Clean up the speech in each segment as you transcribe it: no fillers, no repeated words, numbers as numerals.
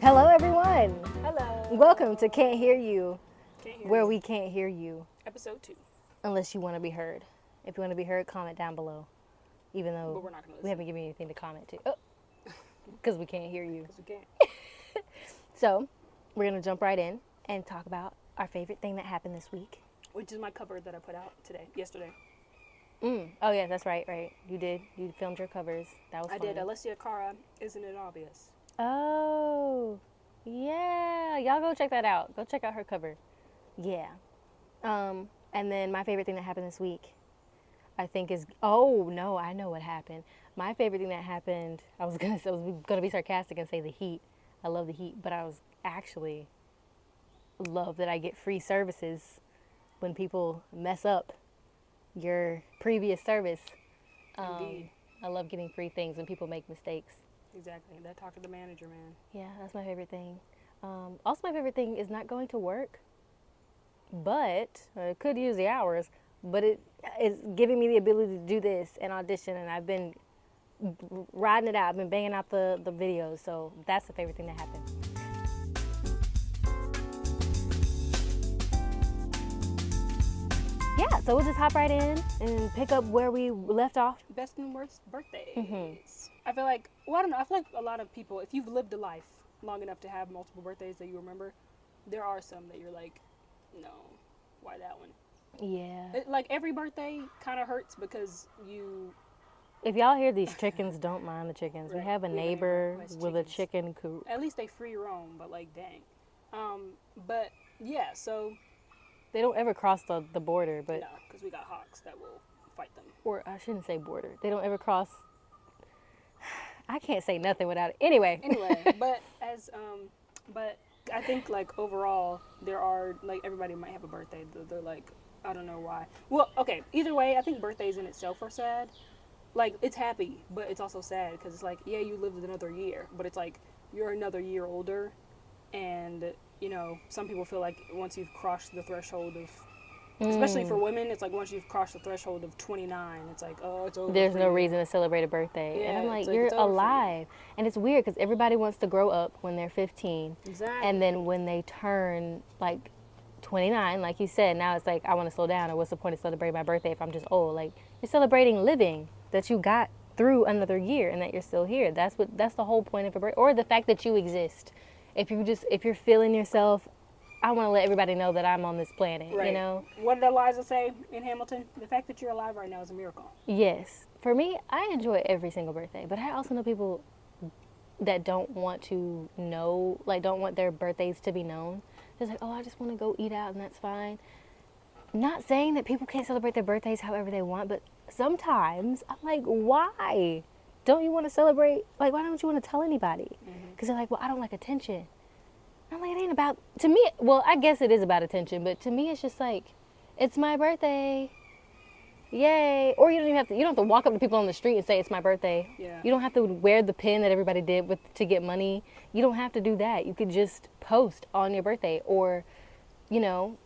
Hello, everyone. Hello. Welcome to Can't Hear You, Can't hear where you. we can't hear you Episode 2. unless you want to be heard. If you want to be heard, comment down below. Even But though we're not going to we listen. haven't given you anything to comment to. Oh, because we can't hear you. Because we can't. So, we're going to jump right in and talk about our favorite thing that happened this week. Which is my cover that I put out yesterday. Oh, yeah, that's right. You did. You filmed your covers. That was I fun. did. Alessia Cara, Isn't It Obvious? Oh, yeah. Y'all go check that out. Go check out her cover. Yeah. And then my favorite thing that happened this week, I think is, oh no, I know what happened. My favorite thing that happened, I was gonna be sarcastic and say the heat. I love the heat, but I was actually love that I get free services when people mess up your previous service. Indeed. I love getting free things when people make mistakes. Exactly. That talk to the manager, man. Yeah, that's my favorite thing. Also, my favorite thing is not going to work, but it could use the hours, but it is giving me the ability to do this and audition, and I've been riding it out. I've been banging out the videos, so that's the favorite thing that happened. Yeah, so we'll just hop right in and pick up where we left off. Best and worst birthdays. Mm-hmm. I feel like, well, I don't know. I feel like a lot of people, if you've lived a life long enough to have multiple birthdays that you remember, there are some that you're like, no, why that one? Yeah. Like every birthday kind of hurts because you. If y'all hear these chickens, don't mind the chickens. Right. We have a We have a neighbor neighbor who has with a chickens. chicken coop. At least they free roam, but like, dang. But yeah, so. They don't ever cross the border, but No, because we got hawks that will fight them. or I shouldn't say border. They don't ever cross. I can't say nothing without it. Anyway, but but I think like overall there are like everybody might have a birthday. They're like I don't know why. Well, okay. Either way, I think birthdays in itself are sad. Like it's happy, but it's also sad because it's like yeah, you lived another year, but it's like you're another year older, and you know some people feel like once you've crossed the threshold of especially for women, it's like once you've crossed the threshold of 29, it's like, oh, it's over. there's no reason to celebrate a birthday. Yeah, and I'm like, it's like, you're it's over for you. alive. And it's weird because everybody wants to grow up when they're 15. Exactly. And then when they turn like 29, like you said, now it's like, I want to slow down. Or what's the point of celebrating my birthday if I'm just old? Like, you're celebrating living, that you got through another year and that you're still here. That's the whole point of a birthday. Or the fact that you exist. If you're feeling yourself, I want to let everybody know that I'm on this planet, Right. you know? What did Eliza say in Hamilton? The fact that you're alive right now is a miracle. Yes. For me, I enjoy every single birthday, but I also know people that don't want to know, like don't want their birthdays to be known. Just like, oh, I just want to go eat out and that's fine. Not saying that people can't celebrate their birthdays however they want, but sometimes I'm like, why? Don't you want to celebrate? Like, why don't you want to tell anybody? Because they're like, well, I don't like attention. I'm like, it ain't about, to me, well, I guess it is about attention, but to me it's just like, it's my birthday. Yay. Or you don't have to walk up to people on the street and say it's my birthday. Yeah. You don't have to wear the pin that everybody did to get money. You don't have to do that. You could just post on your birthday or, you know,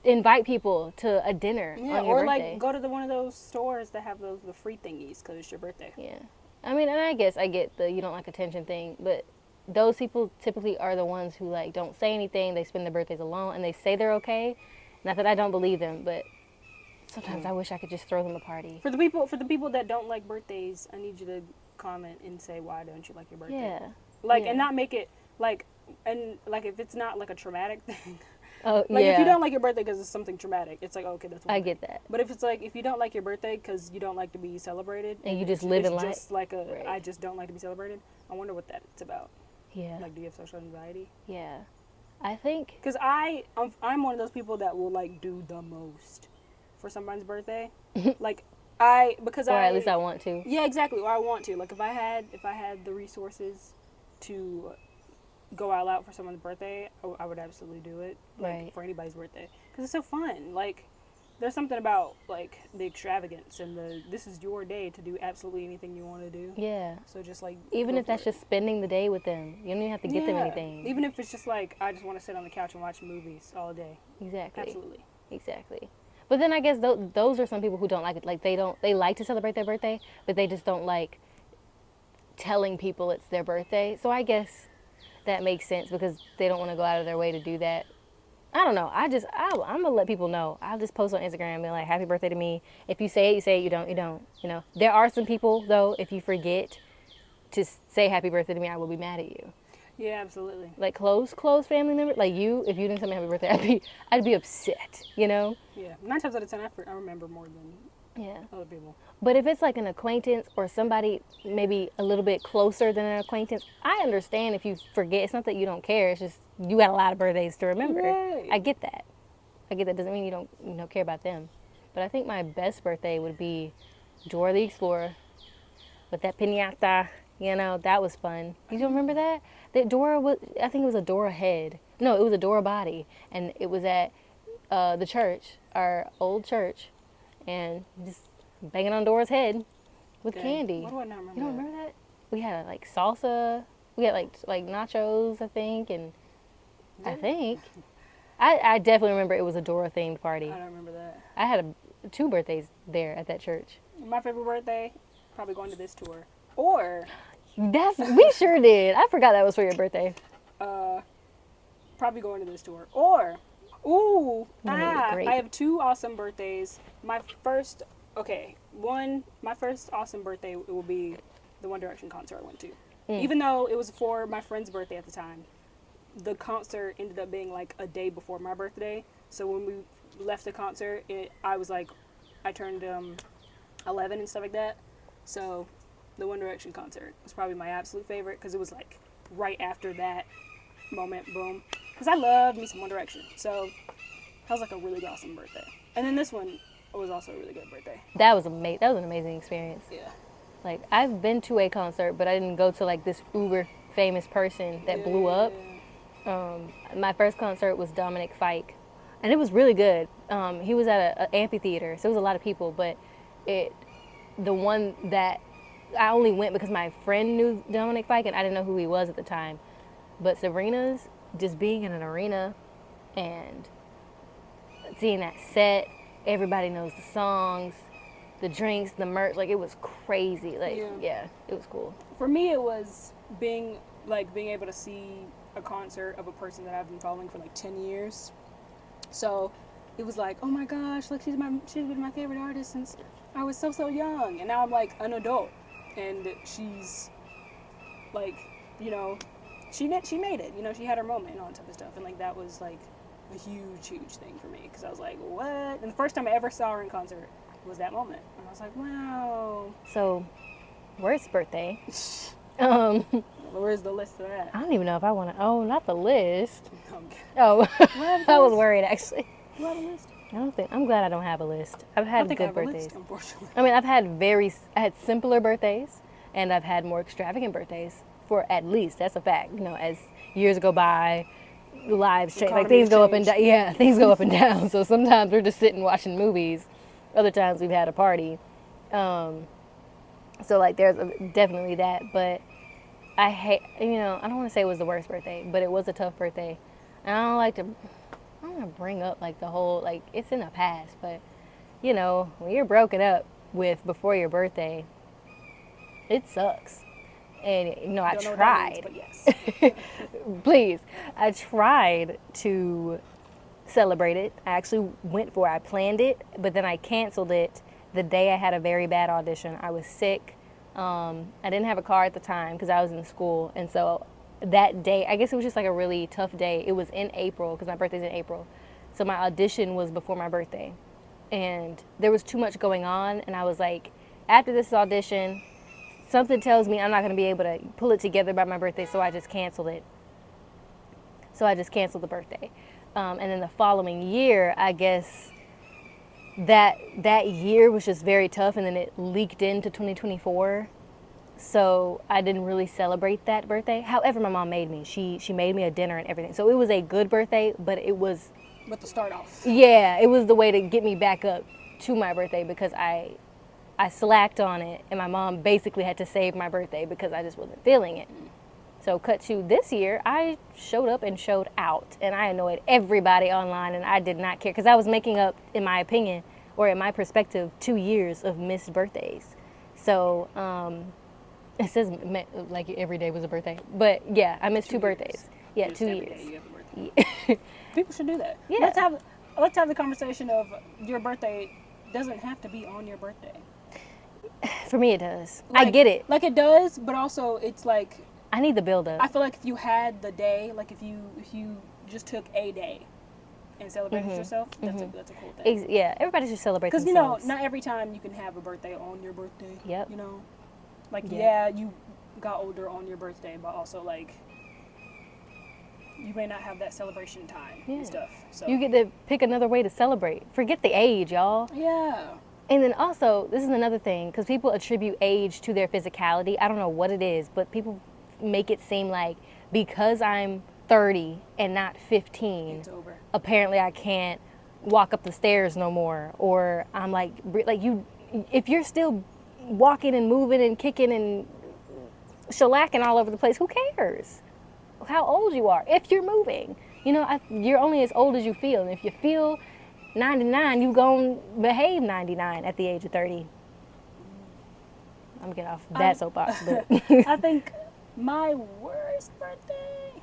invite people to a dinner Yeah, on your or birthday. like go to one of those stores that have the free thingies because it's your birthday. Yeah. I mean, and I guess I get the you don't like attention thing, but those people typically are the ones who like don't say anything. They spend their birthdays alone and they say they're okay. Not that I don't believe them, but sometimes I wish I could just throw them a party. For the people that don't like birthdays, I need you to comment and say why don't you like your birthday? Yeah. Like Yeah. and not make it like and like if it's not like a traumatic thing. Oh, Like yeah. if you don't like your birthday because it's something traumatic, it's like okay, that's one I thing. get that. But if it's like if you don't like your birthday because you don't like to be celebrated And you just it's live in life. just like a Right. I just don't like to be celebrated. I wonder what that's about. Yeah. Like, do you have social anxiety? Yeah. I think. Because I'm one of those people that will like do the most for somebody's birthday. Like Or at least I want to. Yeah, exactly. Or I want to. Like if I had the resources to go all out for someone's birthday, I would absolutely do it. Like Right. for anybody's birthday, because it's so fun. Like there's something about like the extravagance and this is your day to do absolutely anything you want to do. Yeah. So just like Even go if for that's it. just spending the day with them. You don't even have to get them Yeah. anything. Even if it's just like I just want to sit on the couch and watch movies all day. Exactly. Absolutely. Exactly. But then I guess those are some people who don't like it. Like they like to celebrate their birthday, but they just don't like telling people it's their birthday. So I guess that makes sense because they don't want to go out of their way to do that. I don't know. I'm gonna let people know. I'll just post on Instagram and be like, "Happy birthday to me." If you say it, you say it. You don't, you don't. You know. There are some people though. If you forget to say happy birthday to me, I will be mad at you. Yeah, absolutely. Like close family members, like you. If you didn't tell me happy birthday, I'd be upset. You know. Yeah, 9 times out of 10, I remember more than Yeah. other people. But if it's like an acquaintance or somebody maybe a little bit closer than an acquaintance, I understand if you forget. It's not that you don't care. It's just you got a lot of birthdays to remember. Right. I get that. Doesn't mean you don't care about them. But I think my best birthday would be Dora the Explorer with that piñata. You know, that was fun. You don't remember that? That Dora was, I think it was a Dora head. No, it was a Dora body. And it was at the church, our old church. And just banging on Dora's head with Dang. candy. What do I not remember? You don't remember that? We had like salsa. We had like nachos, I think. And I think. I definitely remember it was a Dora themed party. I don't remember that. I had 2 birthdays there at that church. My favorite birthday, probably going to this tour. Or, We sure did. I forgot that was for your birthday. probably going to this tour. Or, ooh, Great. I have 2 awesome birthdays. My first awesome birthday will be the One Direction concert I went to. Even though it was for my friend's birthday at the time, the concert ended up being like a day before my birthday. So when we left the concert, I turned 11 and stuff like that. So the One Direction concert was probably my absolute favorite because it was like right after that moment, boom. Because I love me some One Direction. So that was like a really awesome birthday. And then this one was also a really good birthday. That was That was an amazing experience. Yeah. Like I've been to a concert, but I didn't go to like this uber famous person that blew up. My first concert was Dominic Fike, and it was really good. He was at an amphitheater, so it was a lot of people. But the one that I only went because my friend knew Dominic Fike, and I didn't know who he was at the time. But Sabrina's, just being in an arena and seeing that set, everybody knows the songs, the drinks, the merch, like it was crazy. Like yeah, it was cool. For me, it was being able to see a concert of a person that I've been following for like 10 years. So it was like, oh my gosh, like she's been my favorite artist since I was so young, and now I'm like an adult, and she's like, you know, she made it, you know, she had her moment and all that type of stuff, and like that was like a huge thing for me because I was like, what? And the first time I ever saw her in concert was that moment, and I was like, wow. So, worst birthday. Where's the list of that? I don't even know if I want to. Oh, not the list. Okay. Oh, I was worried actually. You have a list? I'm glad I don't have a list. I've I had think good I have birthdays. a list, unfortunately. I mean, I had simpler birthdays, and I've had more extravagant birthdays. For at least, that's a fact. You know, as years go by, lives change. Like things go up and down. Yeah, things go up and down. So sometimes we're just sitting watching movies. Other times we've had a party. So like there's definitely that. But I hate. You know, I don't want to say it was the worst birthday, but it was a tough birthday. And I don't want to bring up like the whole like it's in the past. But you know, when you're broken up with before your birthday, it sucks. And you know, I tried. Means, yes. Please, I tried to celebrate it. I planned it, but then I canceled it the day I had a very bad audition. I was sick. I didn't have a car at the time because I was in school, and so that day, I guess it was just like a really tough day. It was in April because my birthday's in April, so my audition was before my birthday, and there was too much going on, and I was like, after this audition, something tells me I'm not going to be able to pull it together by my birthday, so I just canceled it. So I just canceled the birthday. And then the following year, I guess that year was just very tough, and then it leaked into 2024. So I didn't really celebrate that birthday. However, my mom made me. She made me a dinner and everything. So it was a good birthday, but it was... But to start off. Yeah, it was the way to get me back up to my birthday because I slacked on it, and my mom basically had to save my birthday because I just wasn't feeling it. So cut to this year, I showed up and showed out, and I annoyed everybody online, and I did not care because I was making up, in my opinion, or in my perspective, 2 years of missed birthdays. So It says like every day was a birthday, but yeah, I missed 2 years. birthdays. Yeah, Just 2 every years. day you have a birthday. People should do that. Yeah. Let's have the conversation of your birthday doesn't have to be on your birthday. For me, it does. Like, I get it. Like it does, but also it's like I need the build up. I feel like if you had the day, like if you just took a day and celebrated yourself, that's a cool thing. Yeah, everybody should celebrate Because themselves. not every time you can have a birthday on your birthday. Yep. Like Yeah. you got older on your birthday, but also like you may not have that celebration time and stuff. So You get to pick another way to celebrate. Forget the age, y'all. yeah. And then also, this is another thing, because people attribute age to their physicality. I don't know what it is, but people make it seem like because I'm 30 and not 15, It's over. apparently I can't walk up the stairs no more. Or I'm like you, if you're still walking and moving and kicking and shellacking all over the place, who cares how old you are if you're moving? You're only as old as you feel. And if you feel 99, you gonna behave 99 at the age of 30. I'm getting off that soapbox, but I think my worst birthday,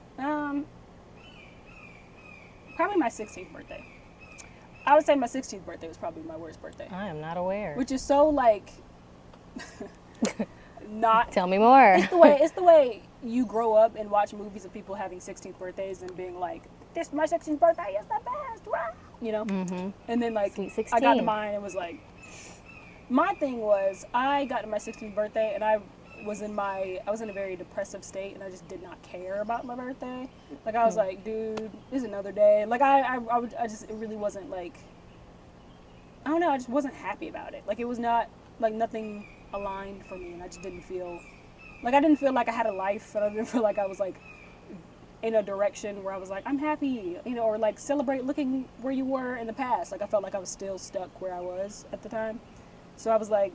probably my 16th birthday. I would say my 16th birthday was probably my worst birthday, I am not aware. which is so like not. Tell me more. It's the way you grow up and watch movies of people having 16th birthdays and being like, "This is my 16th birthday, it's the best," wow. Mm-hmm. And then like Sweet I got to 16. mine and was like, my thing was I got to my 16th birthday and I was in a very depressive state and I just did not care about my birthday. Like I was like, dude, this is another day. Like I just, it really wasn't like, I don't know, I just wasn't happy about it. Like it was not, like nothing aligned for me and I just didn't feel, like I didn't feel like I had a life and I didn't feel like I was like in a direction where I was like, I'm happy, or like celebrate looking where you were in the past. Like I felt like I was still stuck where I was at the time. So I was like,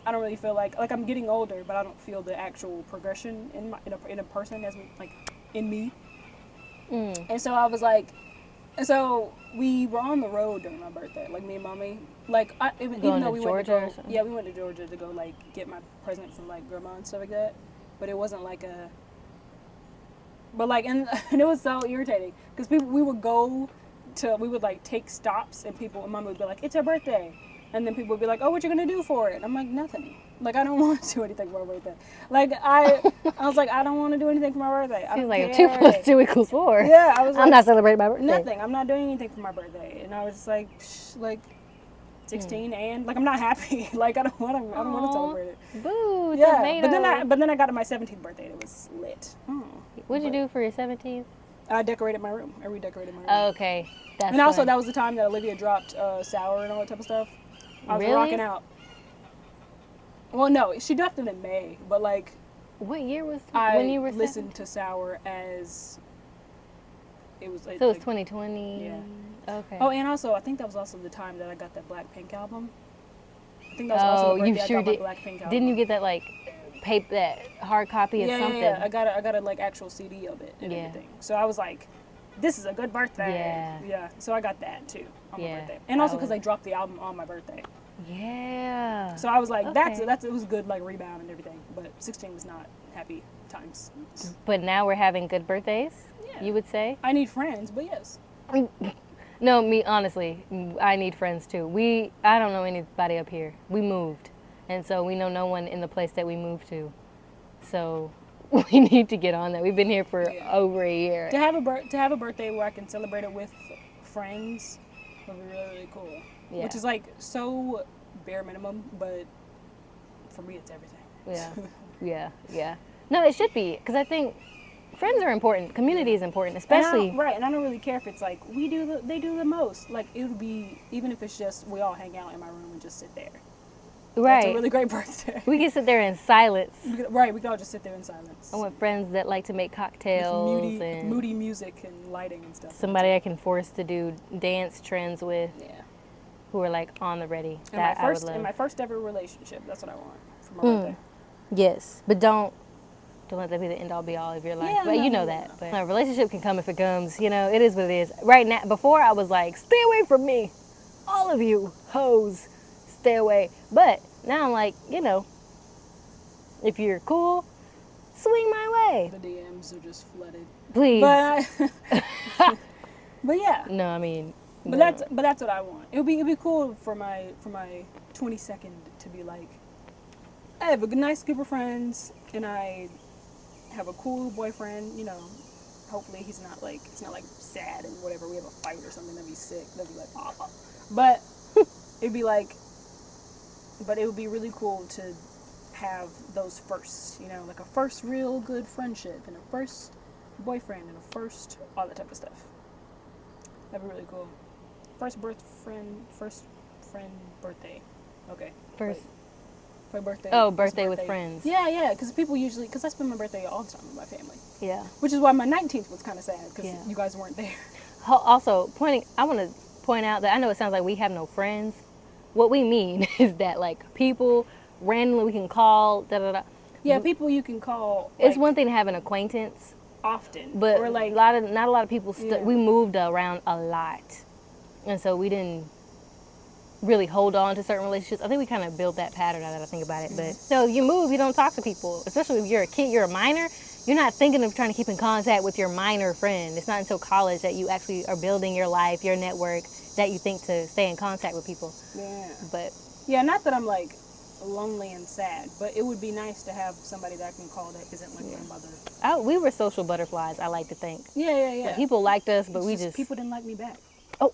I don't really feel like I'm getting older, but I don't feel the actual progression in a person as like in me. And so I was like, and so we were on the road during my birthday, like me and mommy. Like even though we went to go, we went to Georgia to go like get my present from like grandma and stuff like that. But it wasn't like a. But like and it was so irritating because we would like take stops and mom would be like, it's her birthday. And then people would be like, oh, what you gonna do for it? I'm like, nothing. Like, I don't want to do anything for my birthday. Like, I was like, I don't want to do anything for my birthday. I She's don't like, care. 2 + 2 = 4. Yeah, I was like, I'm not celebrating my birthday. nothing. I'm not doing anything for my birthday. And I was just like, 16 and like I'm not happy. Like I don't want to celebrate it. Boo, Yeah, tomato. but then I got to my 17th birthday and it was lit. What'd you do for your 17th? I decorated my room. I redecorated my room. Oh, okay, that's. And also fun. that was the time that Olivia dropped Sour and all that type of stuff. I was Really? rocking out. Well, no, she dropped it in May, but like What year was I when you were listened to Sour as it was. So it was 2020. Yeah. Okay. Oh, and also I think that was also the time that I got that Blackpink album. I think that was also the you birthday sure I got did. my Blackpink album. Didn't you get that like that hard copy of something? Yeah. I got a like actual CD of it and everything. So I was like, this is a good birthday. Yeah. So I got that too on my Yeah, birthday, and also I because they dropped the album on my birthday. Yeah. So I was like, Okay. it was good like rebound and everything. But 16 was not happy times. But now we're having good birthdays. Yeah. You would say? I need friends, but yes. No, me honestly, I need friends too. I don't know anybody up here. We moved, and so we know no one in the place that we moved to. So we need to get on that. We've been here for over a year. To have a birthday where I can celebrate it with friends would be really, really cool. Yeah. Which is like so bare minimum, but for me it's everything. Yeah. No, it should be, because I think friends are important. Community is important, especially. And I don't really care if it's like they do the most. Like it would be, even if it's just we all hang out in my room and just sit there. Right. That's a really great birthday. We can sit there in silence. Right, we can all just sit there in silence. I want friends that like to make cocktails and moody music and lighting and stuff. somebody I can force to do dance trends with, Yeah. who are like on the ready. And That I would in love. my first ever relationship, that's what I want for my birthday. Yes, but don't let that be the end all be all of your life. Yeah, But no, you know no, that. no. But a relationship can come if it comes. It is what it is. Right now, before I was like, stay away from me, all of you hoes, stay away. But now I'm like, If you're cool, swing my way. The DMs are just flooded. Please. But yeah. No, I mean. But that's what I want. It'd be cool for my 22nd to be like, I have a nice group of friends and I have a cool boyfriend. You know, hopefully it's not like sad and whatever. We have a fight or something. That'd be sick. That'd be like awful. But it'd be like, but it would be really cool to have those firsts. You know, like a first real good friendship and a first boyfriend and a first all that type of stuff. That'd be really cool. First friend birthday. Okay. First. My birthday. Oh, birthday with friends. Yeah, because people usually, because I spend my birthday all the time with my family. Yeah. Which is why my 19th was kind of sad, because Yeah. you guys weren't there. Also, I want to point out that I know it sounds like we have no friends. What we mean is that, like, people randomly we can call, da-da-da. Yeah, people you can call. It's one thing to have an acquaintance. Often. But or like, not a lot of people, Yeah. we moved around a lot. And so we didn't really hold on to certain relationships. I think we kind of built that pattern now that I think about it. But so you move, you don't talk to people, especially if you're a kid, you're a minor. You're not thinking of trying to keep in contact with your minor friend. It's not until college that you actually are building your life, your network, that you think to stay in contact with people. yeah. But Yeah, not that I'm like lonely and sad, but it would be nice to have somebody that I can call that isn't like my mother. we were social butterflies, I like to think. Yeah. Like, people liked us, but we just... People didn't like me back. Oh,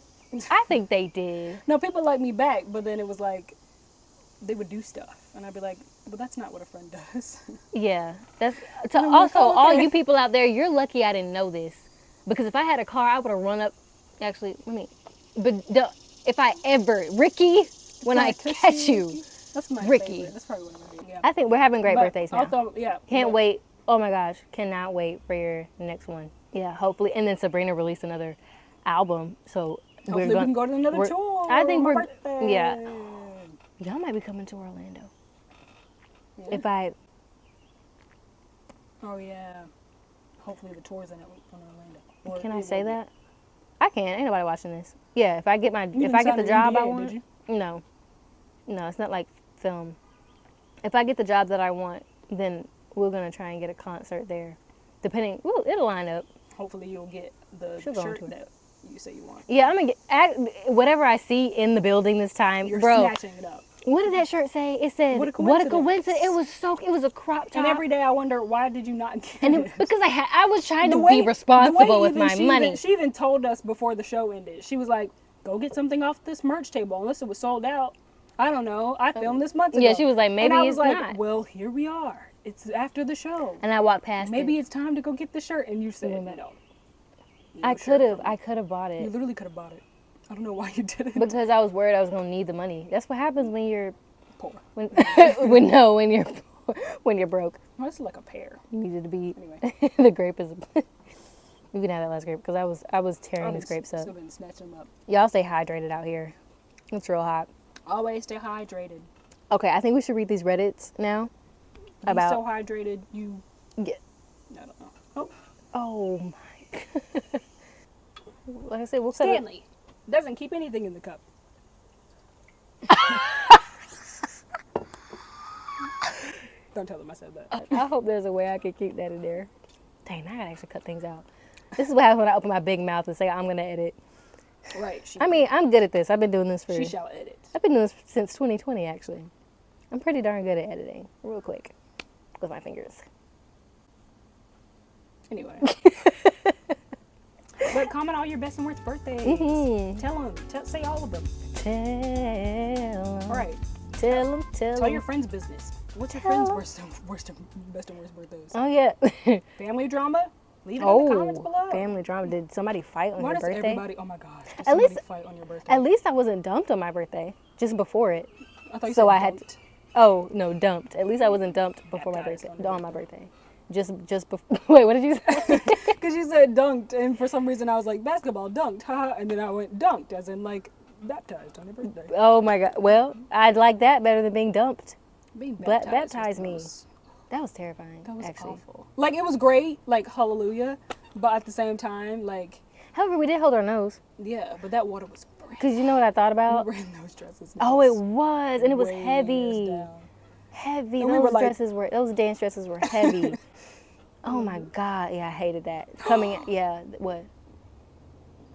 I think they did. No, people liked me back, but then it was like, they would do stuff. And I'd be like, but that's not what a friend does. Yeah, that's I'm also like, oh, all okay. you people out there. You're lucky I didn't know this, because if I had a car, I would have run up. Actually, if I ever Ricky, when I catch you, That's my Ricky. favorite. That's probably what I'm gonna do. Yeah. I think we're having great But birthdays now. Also, yeah. Can't wait. Oh my gosh, cannot wait for your next one. Yeah, hopefully. And then Sabrina released another album, so Hopefully we can go to another we're- tour. I think on my we're- birthday. yeah. Y'all might be coming to Orlando. Yeah. If I Oh yeah. Hopefully the tour's in Orlando. Or can I it say will be. that? I can. Ain't nobody watching this. Yeah, if I get You if I get didn't the sign an job I NDA, want. did No, it's not like film. If I get the job that I want, then we're gonna try and get a concert there. Depending, it'll line up. Hopefully you'll get the She'll go shirt into it. that you say you want. Yeah, I'm gonna get whatever I see in the building this time, You're bro. snatching it up. What did that shirt say? It said, What a "What a coincidence." coincidence!" It was a crop top. And every day I wonder, why did you not get And it? because I was trying to The way- be responsible the way with even my she money. Even, she even told us before the show ended. She was like, "Go get something off this merch table, unless it was sold out." I don't know. I filmed this months ago. Yeah, she was like, maybe and I was it's like, not. Well, here we are. It's after the show. And I walked past Maybe it. it's time to go get the shirt. And you said went no. back. No I shirt for me. could have bought You it literally could have bought it. I don't know why you didn't. because I was worried I was gonna need the money. That's what happens when you're Poor. when when you're broke. Oh, this is like a pear. You needed to be. Anyway. The grape is. You can have that last grape because I was tearing these grapes up. Still been snatching them up. Y'all stay hydrated out here. It's real hot. Always stay hydrated. Okay, I think we should read these Reddits now. Be About so hydrated, you. Yeah. I don't know. Oh, Oh my. Like I said, we'll set it. Stanley doesn't keep anything in the cup. Don't tell him I said that. I hope there's a way I can keep that in there. Dang, now I gotta actually cut things out. This is what happens when I open my big mouth and say I'm gonna edit. Right. I mean, I'm good at this. I've been doing this She shall edit. I've been doing this since 2020, actually. I'm pretty darn good at editing, real quick, with my fingers. Anyway. But comment all your best and worst birthdays. Mhm. Tell them. Say all of them. Tell 'em. All right. Tell them. Tell your friends' business. What's your friends' best and worst birthdays? Oh, yeah. Family drama? Leave it in the comments below. Family drama. Did somebody fight on Why your does birthday? everybody? Oh my gosh. Does At somebody least- fight on your birthday? At least I wasn't dumped on my birthday, just before it. I thought you so said I had dumped. Oh, no, dumped. At least I wasn't dumped before my Baptized birthday. on On your my birthday. Just before. Wait, what did you say? Because you said dunked, and for some reason I was like, basketball, dunked, haha, and then I went dunked, as in like baptized on your birthday. Oh my God. Well, I'd like that better than being dumped. Being Baptize was me. gross. That was terrifying. That was actually. awful. Like, it was great, like, hallelujah, but at the same time, like, However, we did hold our nose. yeah, but that water was fresh. Because you know what I thought We about? were in those dresses. Oh, it was. And it was Way heavy. down. heavy. And we were like- Those dance dresses were heavy. Oh my God. Yeah, I hated that. What?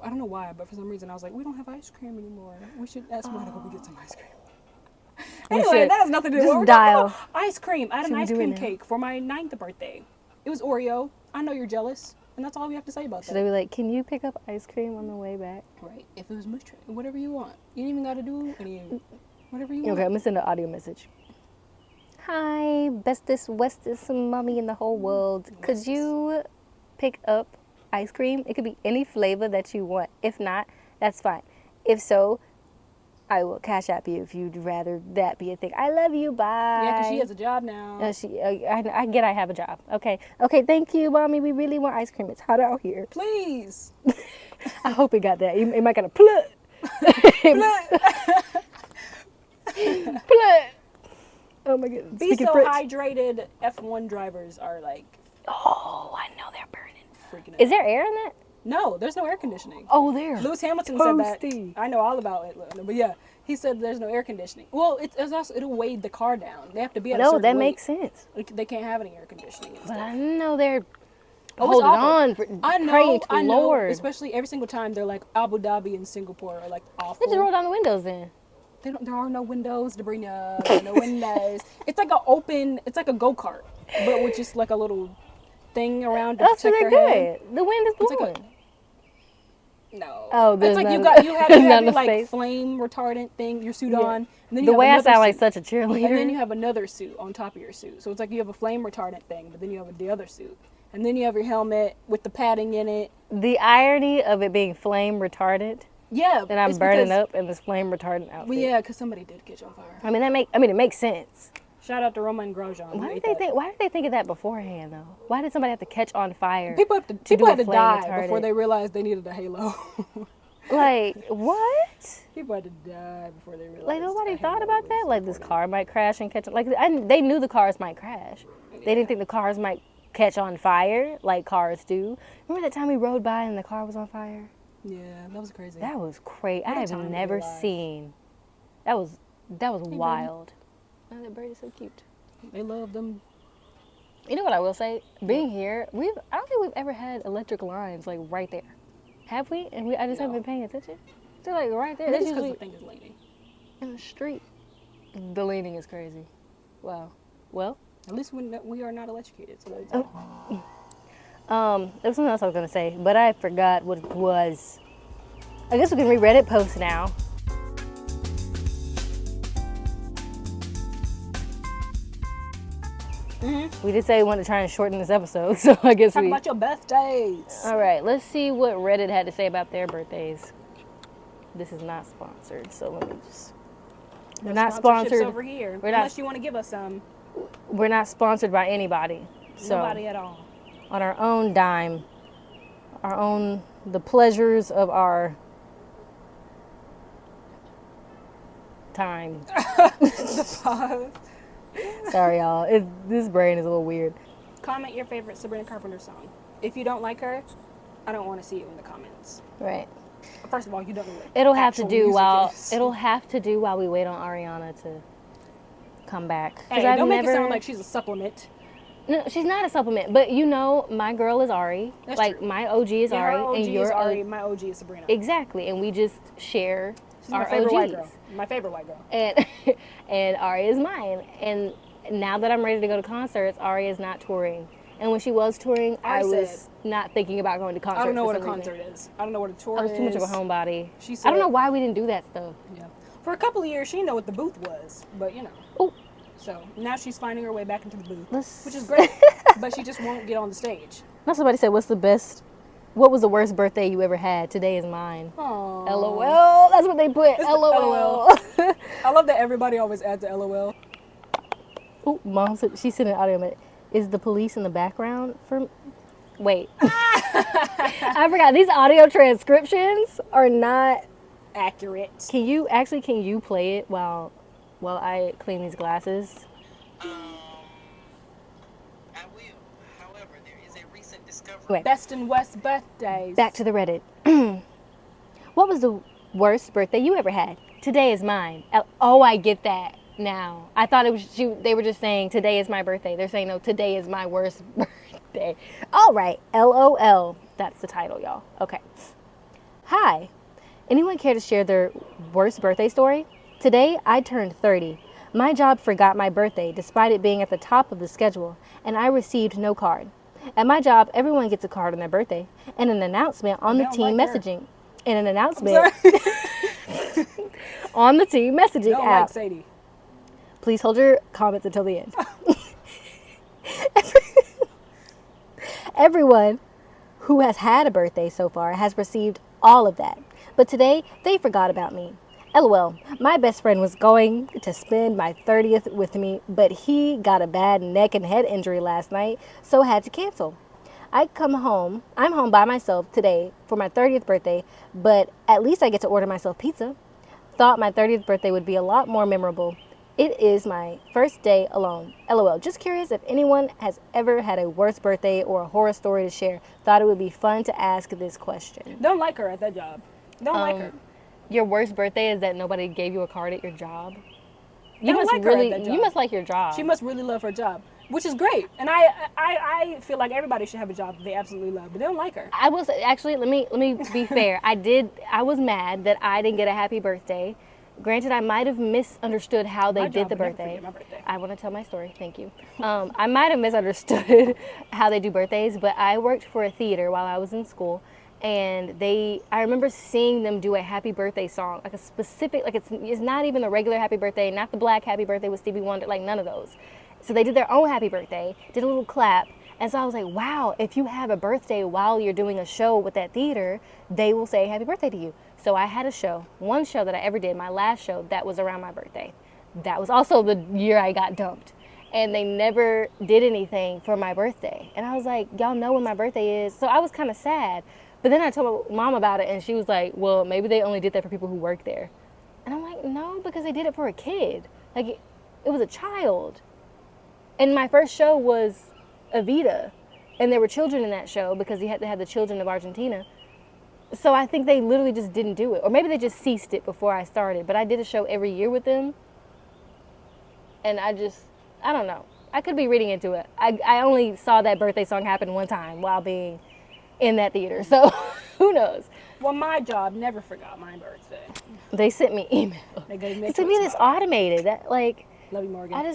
I don't know why, but for some reason I was like, we don't have ice cream anymore. We should ask Mama to go get some ice cream. Anyway, that has nothing to do with Just what we're dial. talking about. Ice cream. I had Should an we ice do it cream now? cake for my 9th birthday. It was Oreo. I know you're jealous. And that's all we have to say about Should that. I be like, can you pick up ice cream on the way back? Right. If it was mush tray, whatever you want. You ain't even got to do whatever you want. Okay, I'm gonna send an audio message. Hi, bestest, westest mommy in the whole world. Could you pick up ice cream? It could be any flavor that you want. If not, that's fine. If so, I will cash app you if you'd rather that be a thing. I love you. Bye. Yeah, because she has a job now. I get I have a job. Okay, thank you, mommy. We really want ice cream. It's hot out here. Please. I hope it got that. You might got a plug. Plug. Oh my goodness. Be Speaking so French. hydrated. F1 drivers are like Oh, I know they're burning. freaking out. Is there air in that? No, there's no air conditioning. Oh, there. Lewis Hamilton said that. Toasty. I know all about it, but yeah, he said there's no air conditioning. Well, it's also it'll weigh the car down. They have to be at a No, certain that weight. makes sense. They can't have any air conditioning. And But stuff. I know they're Oh, it's holding awful. on for praying to I know. Lord. Especially every single time they're like Abu Dhabi and Singapore are like They awful. just roll down the windows then. There are no windows, Sabrina. There are no windows. It's like it's like a go-kart, but with just like a little thing around to That's what protect they're their head. good. The wind is It's like blowing. No. Oh, it's there's like not- you have not your enough like space. flame retardant thing, your suit Yeah. on, and then you The have way I another sound like suit. such a cheerleader. And then you have another suit on top of your suit. So it's like you have a flame retardant thing, but then you have the other suit. And then you have your helmet with the padding in it. The irony of it being flame retardant Yeah. and I'm it's burning because- up in this flame retardant outfit. Well, yeah, because somebody did catch on fire. I mean it makes sense. Shout out to Roman Grosjean. who Why ate did they that. think? Why did they think of that beforehand though? Why did somebody have to catch on fire? People do had a to flame die before retardant? they realized they needed a halo. Like what? People had to die before they realized. Like nobody a thought halo about was that. Like this important. car might crash and catch. Like they knew the cars might crash. They didn't think the cars might catch on fire like cars do. Remember that time we rode by and the car was on fire? Yeah, that was crazy. That was crazy. I What a have time to be never alive. seen. That was Birdie. wild. Oh, that bird is so cute. They love them. You know what I will say? Being here, I don't think we've ever had electric lines like right there. Have we? And I just haven't been paying attention. They're like right there. I That's think it's because usually the thing is leaning. in the street. The leaning is crazy. Wow. Well, At least we are not electrocuted. So that's there was something else I was gonna say, but I forgot what it was. I guess we can read Reddit posts now. We did say we wanted to try and shorten this episode, so I guess Talk we. about your birthdays. All right, let's see what Reddit had to say about their birthdays. This is not sponsored, so let me just. We're not Sponsorships sponsored. over here. We're not- Unless you want to give us some. We're not sponsored by anybody. So Nobody at all. on our own dime, the pleasures of our time. Sorry, y'all. This brain is a little weird. Comment your favorite Sabrina Carpenter song. If you don't like her, I don't want to see you in the comments. Right. First of all, you don't know what It'll have to actual do music while is. it'll have to do while we wait on Ariana to come back. 'Cause Hey, I've don't make it never- sound like she's a supplement. No, she's not a supplement. But you know, my girl is Ari. That's like true. my OG is Yeah, Ari, her OG and is your Ari, my OG is Sabrina. exactly, and we just share She's our my favorite OGs. white girl. My favorite white girl. And and Ari is mine. And now that I'm ready to go to concerts, Ari is not touring. And when she was touring, I Ari was said- not thinking about going to concerts. I don't know for what a some reason. concert is. I don't know what a tour I is. was too much of a homebody. She I don't know said- why we didn't do that stuff. Yeah. For a couple of years, she didn't know what the booth was, but you know. Oh, So now she's finding her way back into the booth, let's. which is great. But she just won't get on the stage. Now somebody said, what was the worst birthday you ever had? Today is mine. Aww. LOL. That's what they put. It's LOL. I love that everybody always adds a LOL. Oh, mom said she sent an audio. Minute. Is the police in the background for? Wait. I forgot. These audio transcriptions are not. Accurate. Can you play it while I clean these glasses? I will. However, there is a recent discovery. Wait. Best and West birthdays. Back to the Reddit. What was the worst birthday you ever had? Today is mine. Oh, I get that. now. I thought it was they were just saying today is my birthday. They're saying no, today is my worst birthday. All right, LOL. That's the title, y'all. Okay. Hi. Anyone care to share their worst birthday story? Today I turned 30. My job forgot my birthday despite it being at the top of the schedule, and I received no card. At my job, everyone gets a card on their birthday and an announcement on the team messaging. And an announcement on the team messaging Don't app. like Sadie. Please hold your comments until the end. Everyone who has had a birthday so far has received all of that. But today, they forgot about me. LOL, my best friend was going to spend my 30th with me, but he got a bad neck and head injury last night, so had to cancel. I'm home by myself today for my 30th birthday, but at least I get to order myself pizza. Thought my 30th birthday would be a lot more memorable. It is my first day alone. LOL. Just curious if anyone has ever had a worst birthday or a horror story to share. Thought it would be fun to ask this question. Don't like her at that job. Don't like her. Your worst birthday is that nobody gave you a card at your job? You must like her at that You job. must like your job. She must really love her job, which is great. And I feel like everybody should have a job that they absolutely love, but they don't like her. I was actually let me be fair. I was mad that I didn't get a happy birthday. Granted, I might have misunderstood how they did the birthday. My birthday. I want to tell my story. Thank you. I might have misunderstood how they do birthdays, but I worked for a theater while I was in school, and I remember seeing them do a happy birthday song, like a specific, like it's not even the regular happy birthday, not the black happy birthday with Stevie Wonder, like none of those. So they did their own happy birthday, did a little clap, and so I was like, wow, if you have a birthday while you're doing a show with that theater, they will say happy birthday to you. So I had one show that I ever did, my last show, that was around my birthday. That was also the year I got dumped. And they never did anything for my birthday. And I was like, y'all know when my birthday is. So I was kind of sad. But then I told my mom about it, and she was like, well, maybe they only did that for people who work there. And I'm like, no, because they did it for a kid. Like, it was a child. And my first show was Evita. And there were children in that show because he had to have the children of Argentina. So I think they literally just didn't do it. Or maybe they just ceased it before I started. But I did a show every year with them. And I don't know. I could be reading into it. I only saw that birthday song happen one time while being in that theater. So who knows? Well, my job never forgot my birthday. They sent me email. They gave me They sent me this automated. That like, love you, Morgan.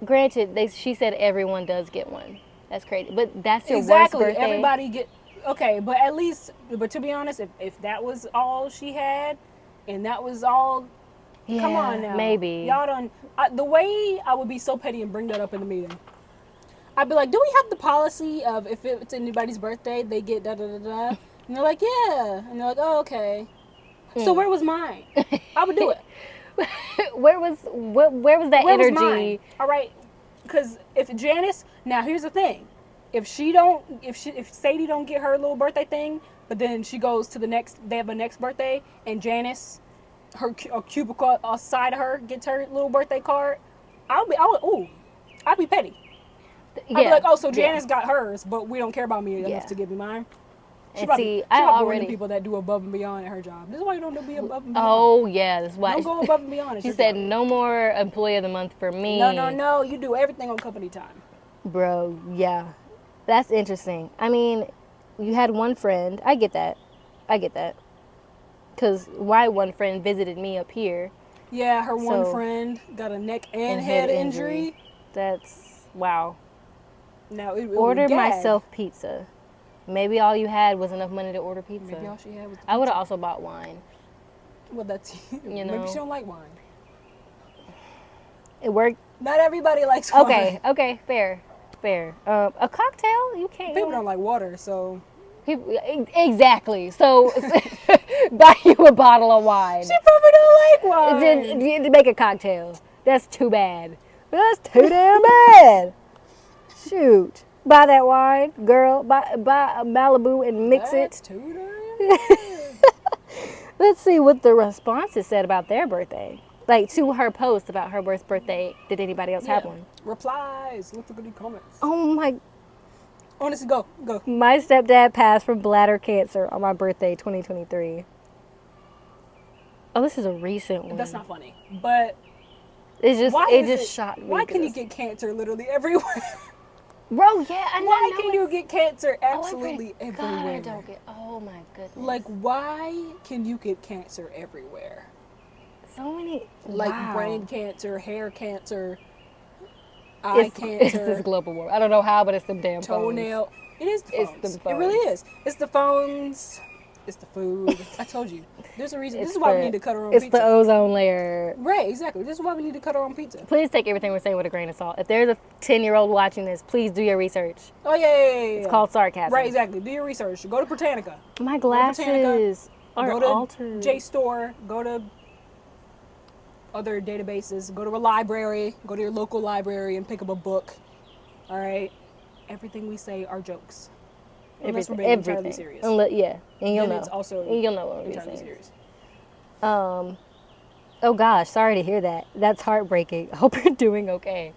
Granted, she said everyone does get one. That's crazy. But that's your Exactly. worst birthday. Everybody get. Okay, but at least, but to be honest, if that was all she had, and that was all, yeah, come on now, maybe y'all don't. The way I would be so petty and bring that up in the meeting, I'd be like, "Do we have the policy of if it's anybody's birthday, they get da da da da?" And they're like, "Yeah," and they're like, "Oh, okay." So where was mine? I would do it. where was that Where was energy? mine? All right, because if Janice, now here's the thing. If Sadie don't get her little birthday thing, but then she goes to they have a next birthday, and Janice, her cubicle side of her gets her little birthday card, I'd be petty. Yeah. I'd be like, oh, so Janice got hers, but we don't care about me enough to give me mine. She probably one of the people that do above and beyond at her job. This is why you don't be above and beyond. Oh yeah, that's why. Don't go above and beyond. She said no more employee of the month for me. No. You do everything on company time. Bro, yeah. That's interesting. I mean, you had one friend. I get that. Because my one friend visited me up here. Yeah, her one friend got a neck and head injury. That's, wow. Now, it order myself pizza. Maybe all you had was enough money to order pizza. Maybe all she had was pizza. I would have also bought wine. Well, that's, you know. Maybe she don't like wine. It worked. Not everybody likes wine. Okay, fair. A cocktail, you can't. People don't like water, so. Exactly. So buy you a bottle of wine. She probably don't like wine. To make a cocktail. That's too bad. That's too damn bad. Shoot. Buy that wine, girl. Buy a Malibu and mix That's it. Too damn bad. Let's see what the responses said about their birthday. Like, to her post about her worst birthday, did anybody else have one? Replies. Let's look at the comments. Oh, my. Honestly, go. My stepdad passed from bladder cancer on my birthday, 2023. Oh, this is a recent one. That's not funny. But It's just, Why it is just shocked me. Why can you 'cause- get cancer literally everywhere? Bro, yeah, I Why know. can you get cancer Oh, I absolutely pray everywhere? God, I don't get. Oh my goodness. Like, why can you get cancer everywhere? so many. Like wow. brain cancer, hair cancer, eye It's cancer, this global war. I don't know how, but it's them damn toenail. It is the It's phones. the It really phones. is. It's the phones. It's the food. I told you. There's a reason. phones. This is why we need to cut our own It's pizza. the ozone layer. Right, exactly. This is why we need to cut our own pizza. Please take everything we're saying with a grain of salt. If there's a 10-year-old watching this, please do your research. Oh yeah. It's called sarcasm. Right, exactly. Do your research. Go to Britannica. My Go to Britannica, glasses are go to altered. JSTOR. Go to other databases. Go to a library. Go to your local library and pick up a book. All right. Everything we say are jokes. Unless we're being entirely serious. Yeah, and you'll Then know. it's also and you'll know what we're entirely saying. serious. Oh gosh, sorry to hear that. That's heartbreaking. I hope you're doing okay.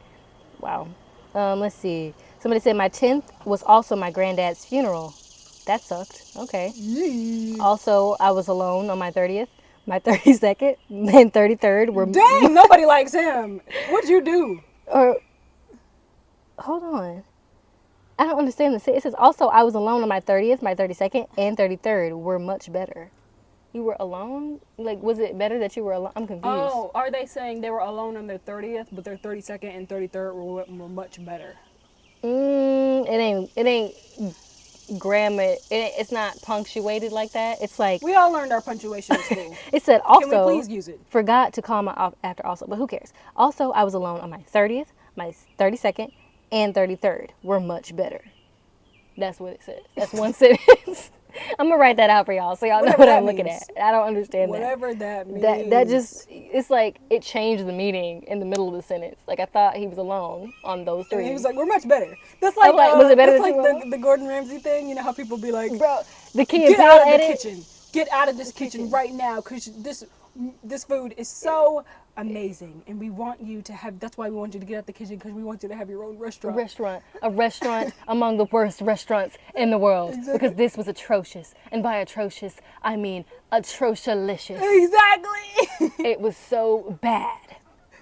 Wow. Let's see. Somebody said my 10th was also my granddad's funeral. That sucked. Okay. Also, I was alone on my 30th, my 32nd, and 33rd were. Dang, nobody likes him. What'd you do? Hold on. I don't understand this. It says also I was alone on my 30th, my 32nd, and 33rd were much better. You were alone? Like, was it better that you were alone? I'm confused. Oh, are they saying they were alone on their 30th, but their 32nd and 33rd were much better? It ain't grammar. It's not punctuated like that. It's like, We all learned our punctuation in school. it said Can we also, please use it? forgot to call my off after also, but who cares? Also, I was alone on my 30th, my 32nd, and 33rd were much better. That's what it says. That's one sentence. I'm gonna write that out for y'all so y'all know Whatever what that I'm looking means. at. I don't understand Whatever that means. that just, it's like it changed the meaning in the middle of the sentence. Like I thought he was alone on those And three. he was like, we're much better. That's like, was it better that's than like you were? the Gordon Ramsay thing. You know how people be like, Bro, the kid get out of the edit. kitchen. Get out of this kitchen right now because this food is so amazing. And we want you to have, that's why we want you to get out the kitchen because we want you to have your own restaurant. A restaurant among the worst restaurants in the world. Because this was atrocious. And by atrocious, I mean atrocious. Exactly. It was so bad.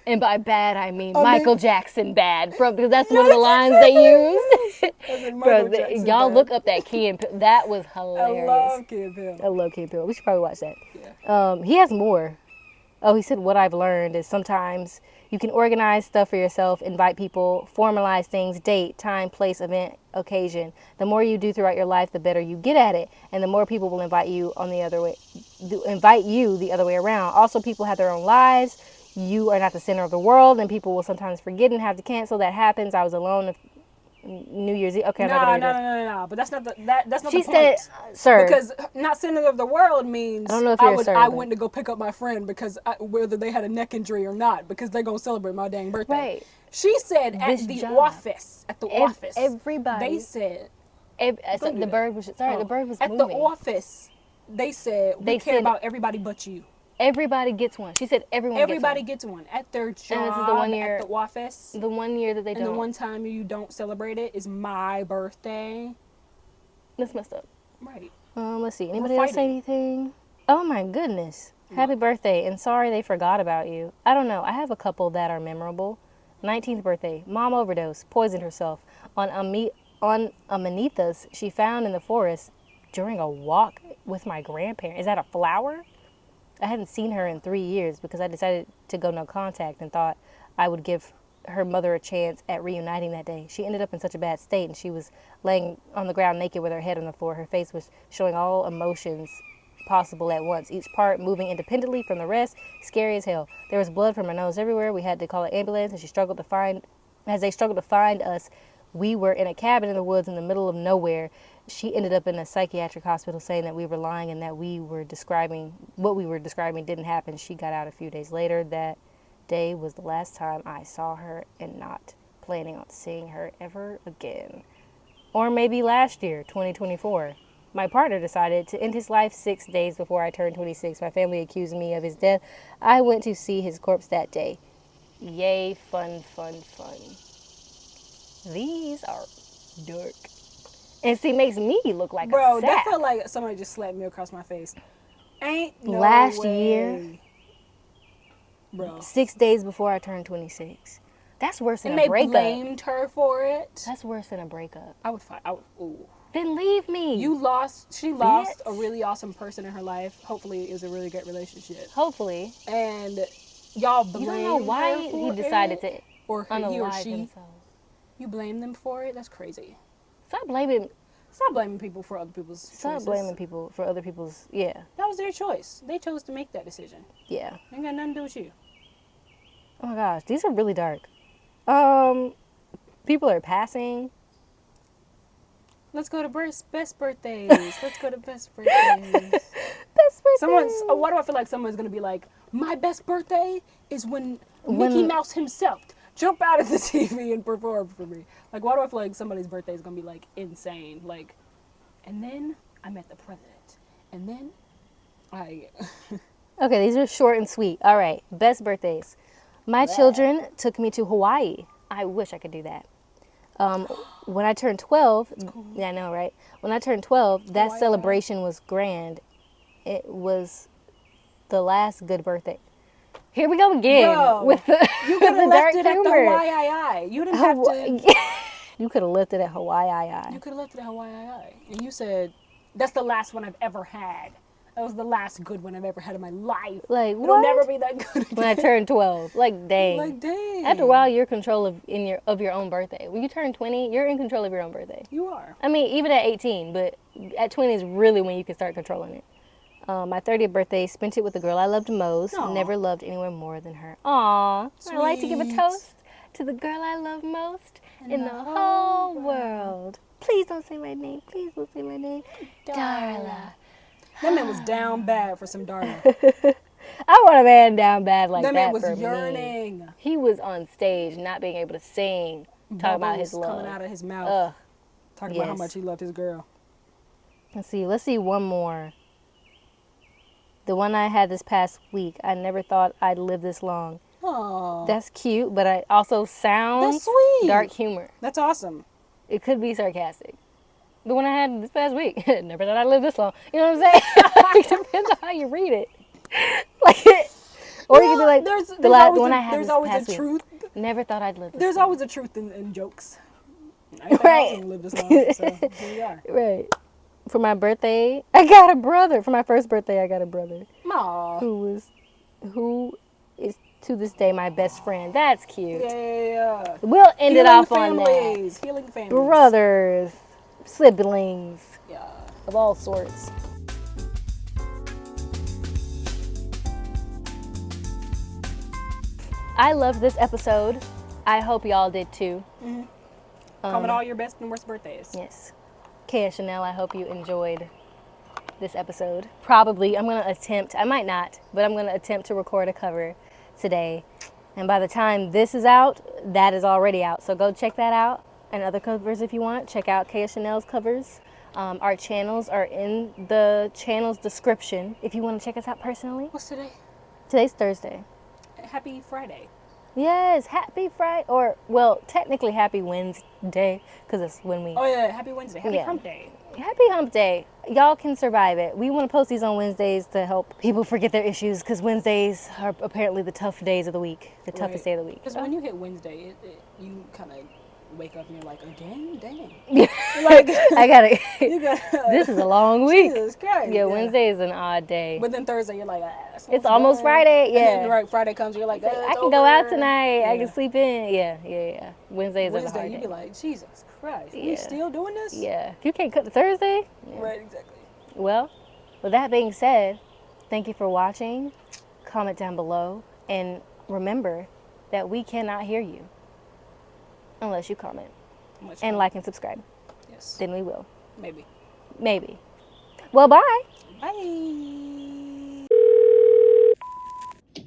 And by bad, I mean Michael Jackson bad. Because that's one of the lines they used. Bro, y'all look up that Key and Peele. That was hilarious. I love Key and Peele. I love Key and Peele. We should probably watch that. Yeah. He has more. Oh, he said, what I've learned is sometimes you can organize stuff for yourself, invite people, formalize things, date, time, place, event, occasion. The more you do throughout your life, the better you get at it. And the more people will invite you the other way around. Also, people have their own lives. You are not the center of the world, and people will sometimes forget and have to cancel. That happens. I was alone New Year's Eve. Okay, I'm not gonna read it. No. But that's not that's not She the point. said, sir. Because not center of the world means I don't know if you're a sir, I but- went to go pick up my friend because whether they had a neck injury or not, because they're gonna celebrate my dang birthday. Right. She said at This the job. office. At the office. Everybody. They said The bird was at moving. the office. They said we They care said- about everybody but you. Everybody gets one. She said Everybody gets gets one at their job. And this is the one year- at the office. one. The 1 year that they And don't. the one time you don't celebrate it is my birthday. That's messed up. Right. Let's see. Anybody else say fighting. anything? Oh my goodness. Happy birthday. And sorry they forgot about you. I don't know. I have a couple that are memorable. 19th birthday. Mom overdosed. Poisoned herself. On amanitas she found in the forest during a walk with my grandparents. Is that a flower? I hadn't seen her in 3 years because I decided to go no contact and thought I would give her mother a chance at reuniting that day. She ended up in such a bad state and she was laying on the ground naked with her head on the floor. Her face was showing all emotions possible at once, each part moving independently from the rest. Scary as hell. There was blood from her nose everywhere. We had to call an ambulance and as they struggled to find us, we were in a cabin in the woods in the middle of nowhere. She ended up in a psychiatric hospital saying that we were lying and that what we were describing didn't happen. She got out a few days later. That day was the last time I saw her and not planning on seeing her ever again. Or maybe last year, 2024. My partner decided to end his life 6 days before I turned 26. My family accused me of his death. I went to see his corpse that day. Yay, fun. These are dark. And see, makes me look like Bro, a that sap. felt like somebody just slapped me across my face. Ain't no Last way. year? Bro. 6 days before I turned 26. That's worse than And a they breakup. blamed her for it. That's worse than a breakup. I would fight. Ooh. Then leave me. She lost a Bitch. really awesome person in her life. Hopefully it was a really good relationship. Hopefully. And y'all blame You don't know why her for he decided it? to Or he or unalive she. himself. You blame them for it? That's crazy. Stop blaming people for other people's Stop choices. blaming people for other people's. Yeah. That was their choice. They chose to make that decision. Yeah. Ain't got nothing to do with you. Oh my gosh, these are really dark. People are passing. Let's go to best birthdays. Let's go to best birthdays. Best birthday. Why do I feel like someone's gonna be like, my best birthday is when Mickey Mouse himself jump out of the TV and perform for me. Like, why do I feel like somebody's birthday is gonna be like insane? Like, and then I met the president, and then I. Okay, these are short and sweet. All right, best birthdays. My children took me to Hawaii. I wish I could do that. When I turned 12, yeah, I know, right? When I turned 12, that Hawaii, celebration was grand. It was the last good birthday. Here we go again Bro, with the, You with could the have dark left it at the humor. Hawaii. You didn't have to. You could have left it at Hawaii. You could have left it at Hawaii. And you said, that's the last one I've ever had. That was the last good one I've ever had in my life. Like, It'll what? never be that good again. When I turned 12. Like, dang. Like, dang. After a while, you're in control of your own birthday. When you turn 20, you're in control of your own birthday. You are. I mean, even at 18, but at 20 is really when you can start controlling it. My 30th birthday, spent it with the girl I loved most. Aw. Never loved anyone more than her. Aww. I like to give a Sweet. toast to the girl I love most in the whole world. Please don't say my name. Please don't say my name. Darla. That man was down bad for some Darla. I want a man down bad like that That man was for me. yearning. He was on stage not being able to sing, talking about his Bubbles love. coming out of his mouth. Ugh. Talking about how yes. much he loved his girl. Let's see one more. The one I had this past week. I never thought I'd live this long. Aww. That's cute, but it also sounds That's sweet. dark humor. That's awesome. It could be sarcastic. The one I had this past week. Never thought I'd live this long. You know what I'm saying? It depends on how you read it. Like it. Or you could be like, the one I had there's this always past a week. truth. Never thought I'd live this There's long. always a truth in jokes. I think I Right. also live this long, so here we are. Right. For my birthday, I got a brother. For my first birthday, I got a brother Aw. who is to this day my best friend. That's cute. Yeah. We'll end it off on that. families. Healing families. Brothers, siblings Yeah. of all sorts. I loved this episode. I hope y'all did too. Comment all your best and worst birthdays. Yes. Kaya Chanel, I hope you enjoyed this episode. Probably, I'm going to attempt, I might not, but I'm going to attempt to record a cover today. And by the time this is out, that is already out. So go check that out. And other covers if you want. Check out Kaya Chanel's covers. Our channels are in the channel's description if you want to check us out personally. What's today? Today's Thursday. Happy Friday. Yes, happy Friday, or, well, technically happy Wednesday, because it's when we... Oh yeah, happy Wednesday. Happy Yeah. Hump Day. Happy Hump Day. Y'all can survive it. We want to post these on Wednesdays to help people forget their issues, because Wednesdays are apparently the tough days of the week, the toughest day of the week. Because when you hit Wednesday, you kind of wake up and you're like, again? Dang. Like, I gotta... You got This is a long week. Jesus Christ. Yeah, Wednesday is an odd day. But then Thursday, you're like, It's almost Friday, yeah. And then right, Friday comes, you're like, I can go out tonight. I can sleep in. Yeah. Wednesday is a hard Wednesday, day. you be like, Jesus Christ, we Yeah. still doing this? Yeah. You can't cut to Thursday? Yeah. Right, exactly. Well, with that being said, thank you for watching. Comment down below. And remember that we cannot hear you unless you comment Much and fun. like and subscribe. Yes. Then we will. Maybe. Maybe. Well, bye. Bye.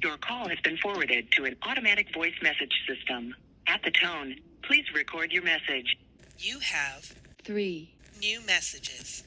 Your call has been forwarded to an automatic voice message system. At the tone, please record your message. You have 3. new messages.